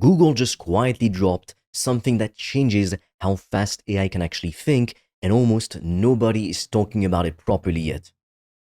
Google just quietly dropped something that changes how fast AI can actually think, and almost nobody is talking about it properly yet.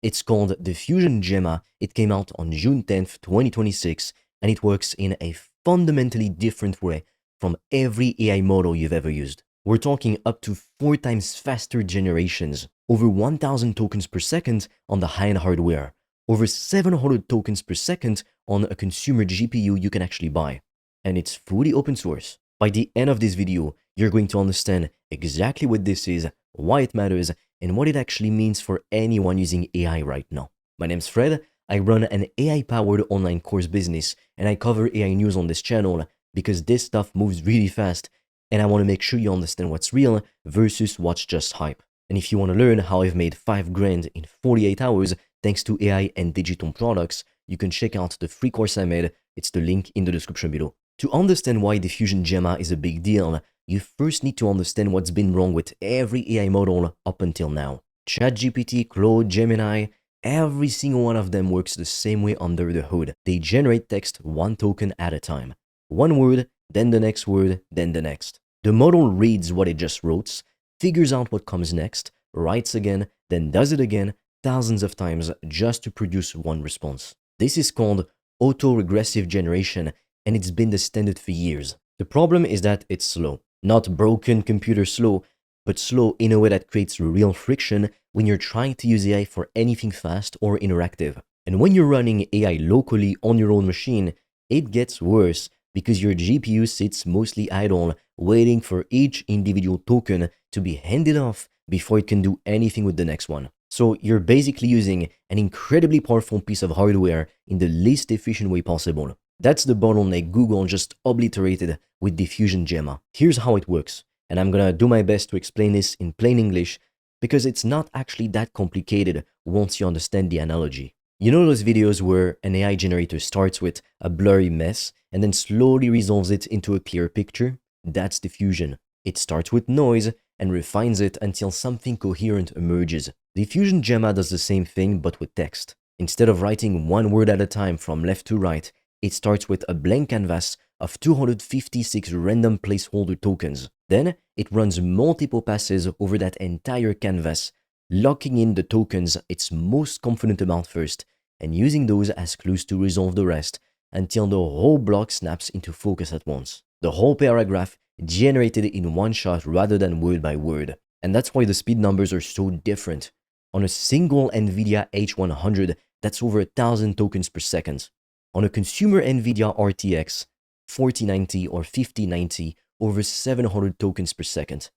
It's called the Fusion Gemma. It came out on June 10th, 2026, and it works in a fundamentally different way from every AI model you've ever used. We're talking up to 4 times faster generations, over 1000 tokens per second on the high-end hardware, over 700 tokens per second on a consumer GPU you can actually buy. And it's fully open source. By the end of this video, you're going to understand exactly what this is, why it matters, and what it actually means for anyone using AI right now. My name's Fred, I run an AI-powered online course business, and I cover AI news on this channel because this stuff moves really fast, and I want to make sure you understand what's real versus what's just hype. And if you want to learn how I've made 5 grand in 48 hours thanks to AI and digital products, you can check out the free course I made. It's the link in the description below. To understand why the Fusion Gemma is a big deal, you first need to understand what's been wrong with every AI model up until now. ChatGPT, Claude, Gemini, every single one of them works the same way under the hood. They generate text one token at a time. One word, then the next word, then the next. The model reads what it just wrote, figures out what comes next, writes again, then does it again thousands of times just to produce one response. This is called autoregressive generation, and it's been the standard for years. The problem is that it's slow. Not broken computer slow, but slow in a way that creates real friction when you're trying to use AI for anything fast or interactive. And when you're running AI locally on your own machine, it gets worse because your GPU sits mostly idle, waiting for each individual token to be handed off before it can do anything with the next one. So you're basically using an incredibly powerful piece of hardware in the least efficient way possible. That's the bottleneck Google just obliterated with the Fusion Gemma. Here's how it works, and I'm gonna do my best to explain this in plain English because it's not actually that complicated once you understand the analogy. You know those videos where an AI generator starts with a blurry mess and then slowly resolves it into a clear picture? That's the Fusion. It starts with noise and refines it until something coherent emerges. The Fusion Gemma does the same thing but with text. Instead of writing one word at a time from left to right, it starts with a blank canvas of 256 random placeholder tokens. Then, it runs multiple passes over that entire canvas, locking in the tokens it's most confident about first, and using those as clues to resolve the rest until the whole block snaps into focus at once. The whole paragraph generated in one shot rather than word by word. And that's why the speed numbers are so different. On a single NVIDIA H100, that's over 1000 tokens per second. On a consumer NVIDIA RTX 4090 or 5090, over 700 tokens per second.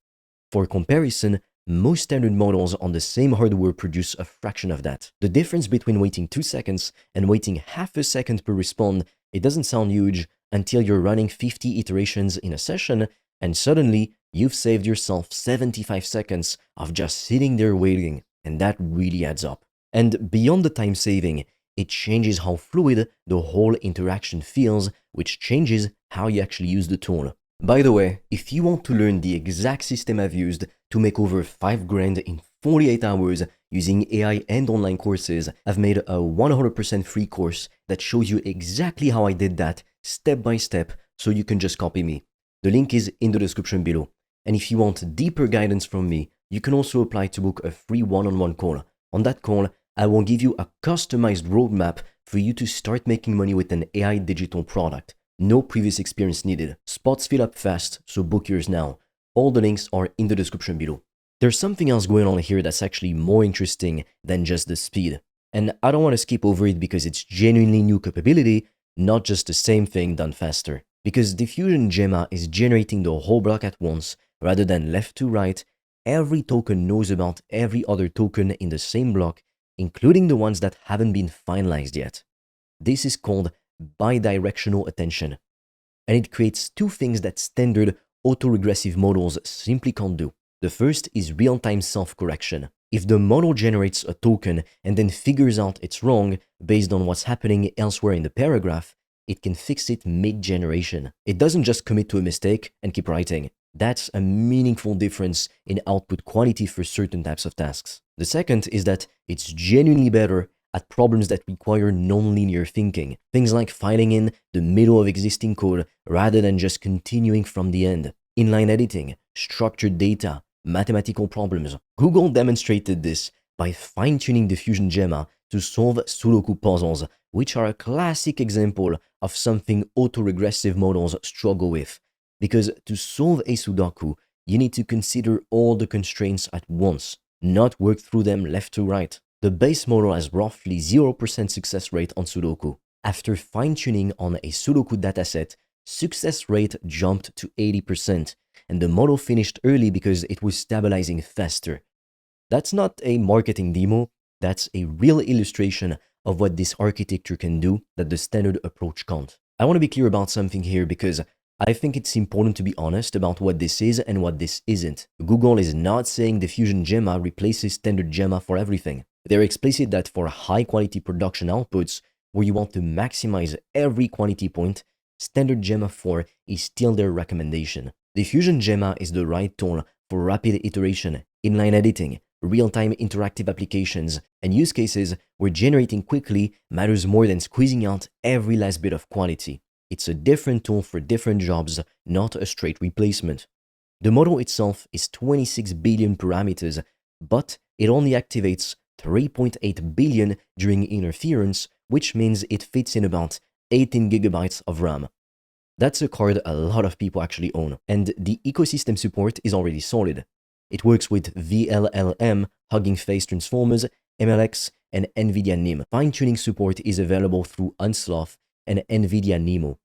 For comparison, most standard models on the same hardware produce a fraction of that. The difference between waiting 2 seconds and waiting half a second per respond, it doesn't sound huge until you're running 50 iterations in a session, and suddenly you've saved yourself 75 seconds of just sitting there waiting, and that really adds up. And beyond the time saving, it changes how fluid the whole interaction feels, which changes how you actually use the tool. By the way, if you want to learn the exact system I've used to make over 5 grand in 48 hours using AI and online courses, I've made a 100% free course that shows you exactly how I did that step by step, so you can just copy me. The link is in the description below. And if you want deeper guidance from me, you can also apply to book a free one-on-one call. On that call, I will give you a customized roadmap for you to start making money with an AI digital product. No previous experience needed. Spots fill up fast, so book yours now. All the links are in the description below. There's something else going on here that's actually more interesting than just the speed. And I don't want to skip over it because it's genuinely new capability, not just the same thing done faster. Because the Fusion Gemma is generating the whole block at once, rather than left to right. Every token knows about every other token in the same block, including the ones that haven't been finalized yet. This is called bidirectional attention. And it creates two things that standard autoregressive models simply can't do. The first is real-time self-correction. If the model generates a token and then figures out it's wrong based on what's happening elsewhere in the paragraph, it can fix it mid-generation. It doesn't just commit to a mistake and keep writing. That's a meaningful difference in output quality for certain types of tasks. The second is that it's genuinely better at problems that require non-linear thinking, things like filing in the middle of existing code rather than just continuing from the end, inline editing, structured data, mathematical problems. Google demonstrated this by fine-tuning Diffusion Gemma to solve Sudoku puzzles, which are a classic example of something autoregressive models struggle with. Because to solve a Sudoku, you need to consider all the constraints at once, not work through them left to right. The base model has roughly 0% success rate on Sudoku. After fine-tuning on a Sudoku dataset, success rate jumped to 80%, and the model finished early because it was stabilizing faster. That's not a marketing demo, that's a real illustration of what this architecture can do that the standard approach can't. I want to be clear about something here because I think it's important to be honest about what this is and what this isn't. Google is not saying Diffusion Gemma replaces standard Gemma for everything. They're explicit that for high quality production outputs, where you want to maximize every quality point, standard Gemma 4 is still their recommendation. Diffusion Gemma is the right tool for rapid iteration, inline editing, real-time interactive applications, and use cases where generating quickly matters more than squeezing out every last bit of quality. It's a different tool for different jobs, not a straight replacement. The model itself is 26 billion parameters, but it only activates 3.8 billion during interference, which means it fits in about 18 gigabytes of RAM. That's a card a lot of people actually own, and the ecosystem support is already solid. It works with VLLM, Hugging Face Transformers, MLX, and NVIDIA NIM. Fine-tuning support is available through Unsloth and NVIDIA NeMo.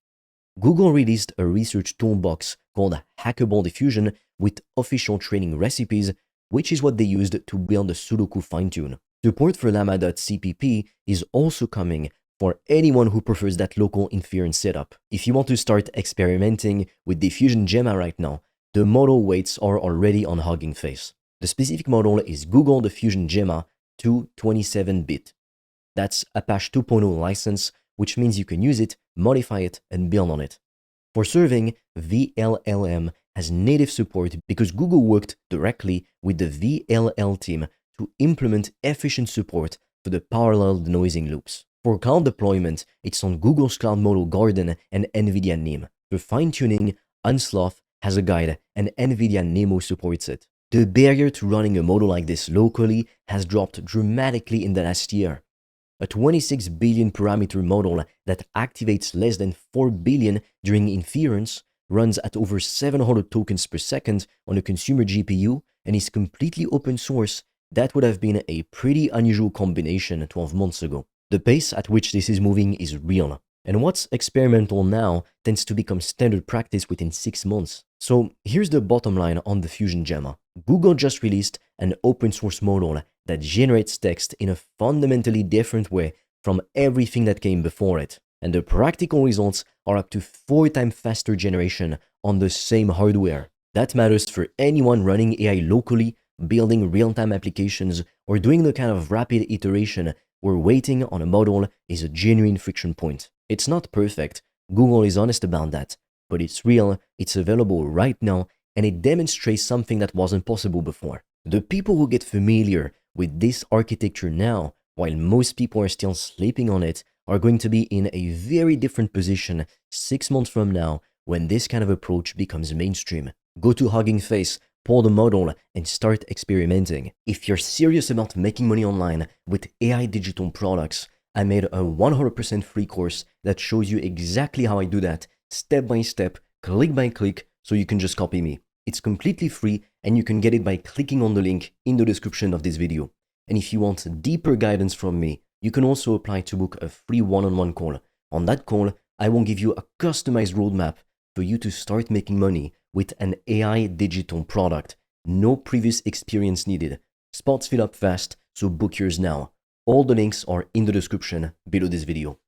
Google released a research toolbox called Hackable Diffusion with official training recipes, which is what they used to build the Sudoku fine-tune. Support for llama.cpp is also coming for anyone who prefers that local inference setup. If you want to start experimenting with Diffusion Gemma right now, the model weights are already on Hugging Face. The specific model is Google Diffusion Gemma 227-bit. That's Apache 2.0 license, which means you can use it, modify it, and build on it. For serving, VLLM has native support because Google worked directly with the VLL team to implement efficient support for the parallel denoising loops. For cloud deployment, it's on Google's Cloud Model Garden and NVIDIA NIM. For fine-tuning, Unsloth has a guide and NVIDIA NeMo supports it. The barrier to running a model like this locally has dropped dramatically in the last year. A 26 billion parameter model that activates less than 4 billion during inference runs at over 700 tokens per second on a consumer GPU and is completely open source. That would have been a pretty unusual combination 12 months ago. The pace at which this is moving is real. And what's experimental now tends to become standard practice within 6 months. So here's the bottom line on Diffusion Gemma. Google just released an open source model that generates text in a fundamentally different way from everything that came before it. And the practical results are up to 4 times faster generation on the same hardware. That matters for anyone running AI locally, building real-time applications, or doing the kind of rapid iteration where waiting on a model is a genuine friction point. It's not perfect, Google is honest about that, but it's real, it's available right now, and it demonstrates something that wasn't possible before. The people who get familiar with this architecture now, while most people are still sleeping on it, are going to be in a very different position 6 months from now when this kind of approach becomes mainstream. Go to Hugging Face, pull the model, and start experimenting. If you're serious about making money online with AI digital products, I made a 100% free course that shows you exactly how I do that, step by step, click by click, so you can just copy me. It's completely free and you can get it by clicking on the link in the description of this video. And if you want deeper guidance from me, you can also apply to book a free one-on-one call. On that call, I will give you a customized roadmap for you to start making money with an AI digital product. No previous experience needed. Spots fill up fast, so book yours now. All the links are in the description below this video.